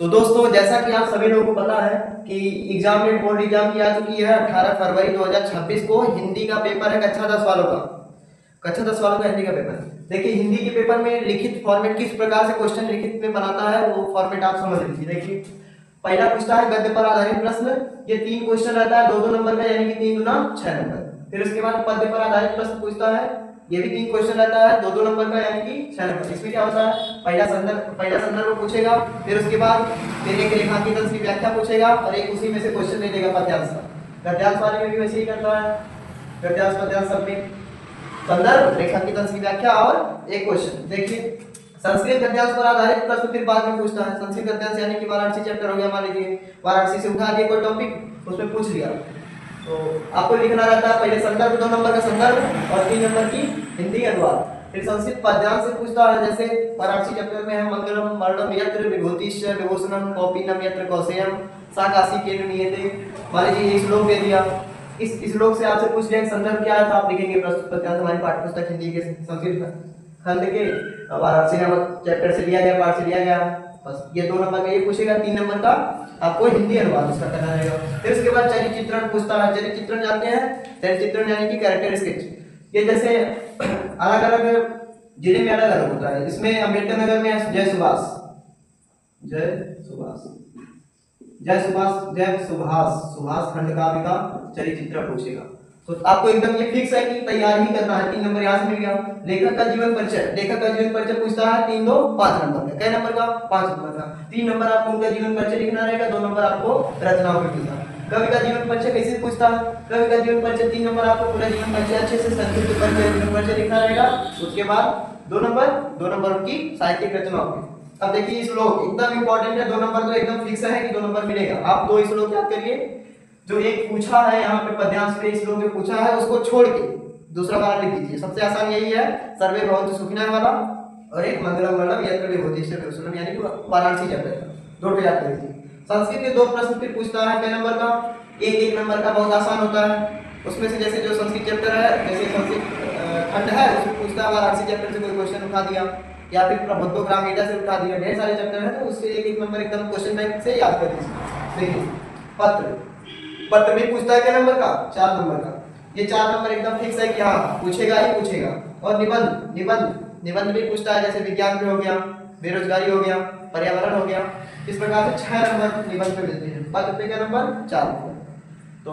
तो दोस्तों, जैसा कि आप सभी लोगों को पता है कि एग्जाम डेट बोर्ड एग्जाम की आ चुकी है 18 फरवरी 2026 को। हिंदी का पेपर है कक्षा 10 वालों का। कक्षा 10 वालों का हिंदी का पेपर। देखिए, हिंदी के पेपर में लिखित फॉर्मेट किस प्रकार से क्वेश्चन लिखित में बनाता है वो फॉर्मेट आप समझ लीजिए। देखिए, पहला पूछता है गद्य पर आधारित प्रश्न। ये 3 क्वेश्चन रहता है 2-2 नंबर का, यानी कि 3 गुना 6 नंबर। फिर उसके बाद पद्य पर आधारित प्रश्न पूछता है। ये भी 3 क्वेश्चन रहता है 2-2 नंबर का, यानी कि 6 नंबर। इसमें क्या होता है, पहला संदर्भ पूछेगा, फिर उसके बाद फिर एक रेखांकित अंश की व्याख्या पूछेगा और एक उसी में से क्वेश्चन दे देगा पद्यांश का। गद्यांश वाले में भी वैसे ही करता है, गद्यांश पद्यांश सब में संदर्भ, रेखांकित अंश की व्याख्या और एक क्वेश्चन। देखिए, संस्कृत गद्यांश पर आधारित प्रश्न फिर बाद में पूछता है। संस्कृत गद्यांश यानी कि वाराणसी चैप्टर हो गया, मान लीजिए वाराणसी से उठा दिया कोई टॉपिक, उसमें पूछ लिया, तो आपको लिखना रहता है पहले संदर्भ, 2 नंबर का संदर्भ और 3 नंबर की हिंदी अनुवाद। फिर संस्कृत पद्यांश से पूछता है, जैसे वाराणसी चैप्टर में है मंगलम मरणम यत्र विभूतिश्च विभूषणम कौपीनम यत्र कौशेयम सा काशी केन नियते। मान लीजिए ये श्लोक दे दिया, इस श्लोक से आपसे पूछ लिया संदर्भ क्या है, तो आप लिखेंगे प्रस्तुत पद्यांश हमारी पाठ्यपुस्तक हिंदी के संस्कृत खंड के वाराणसी नामक चैप्टर से लिया गया, पाठ से लिया गया। बस ये 2 नंबर का ये पूछेगा, 3 नंबर का आपको हिंदी अनुवाद उसका करना रहेगा। फिर उसके बाद चरित्र चित्रण पूछता है। चरित्र चित्रण जानते हैं, चरित्र चित्रण यानी कि कैरेक्टर स्केच। ये जैसे अलग अलग जिले में अलग अलग होता है। इसमें अम्बेडकर नगर में जय सुभाष, जय सुभाष, जय सुभाष, जय सुभाष, सुभाष खंड काव्य का चरित्र चित्रण पूछेगा। तो आपको एकदम ये फिक्स है कि तैयार ही करना है। 3 नंबर यहाँ से मिल गया। लेखक का जीवन परिचय, लेखक का जीवन परिचय पूछता है 3, 2, 5 नंबर का। कै नंबर का, 5 नंबर का। 3 नंबर आपको उनका जीवन परिचय लिखना रहेगा, 2 नंबर आपको रचनाओं पे पूछना। कवि का जीवन परिचय कैसे पूछता है, कवि का जीवन परिचय 3 नंबर आपको पूरा जीवन परिचय अच्छे से संक्षिप्त परिचय जीवन परिचय लिखना रहेगा। उसके बाद 2 नंबर की साहित्यिक रचनाओं पे। अब देखिए, श्लोक एकदम इंपॉर्टेंट है, 2 नंबर तो एकदम फिक्स है कि 2 नंबर मिलेगा। आप 2 श्लोक याद करिए। जो एक पूछा है यहाँ पे पद्यांश पे, श्लोक जो पूछा है उसको छोड़ के दूसरा वाला लिख दीजिए। सबसे आसान यही है, सर्वे भवन्तु सुखिनः वाला, और एक मंगलम वर्णम यत्र विभूतिश्च विभूषणम, यानी कि वाराणसी चैप्टर का 2 याद कर लीजिए। संस्कृत के 2 प्रश्न फिर पूछता है, कै नंबर का, एक नंबर का बहुत आसान होता है। उसमें से जैसे जो संस्कृत चैप्टर है, जैसे संस्कृत खंड है उसमें पूछता है वाराणसी चैप्टर से कोई क्वेश्चन उठा दिया, या फिर प्रभुत्व ग्रामीणता से उठा दिया। ढेर सारे चैप्टर है तो उससे एक नंबर एकदम क्वेश्चन बैंक से याद कर लीजिए। देखिए, पत्र भी पूछता है क्या नंबर का, 4 नंबर का। ये 4 नंबर एकदम फिक्स है कि हाँ पूछेगा ही पूछेगा। और निबंध भी पूछता है, जैसे विज्ञान पे हो गया, बेरोजगारी हो गया, पर्यावरण हो गया। इस प्रकार से 6 नंबर निबंध पे मिलते हैं। पत्र पे क्या नंबर, 4 नंबर। तो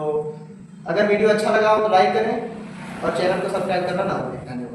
अगर वीडियो अच्छा लगा हो तो लाइक करें और चैनल को सब्सक्राइब करना ना भूलें। धन्यवाद।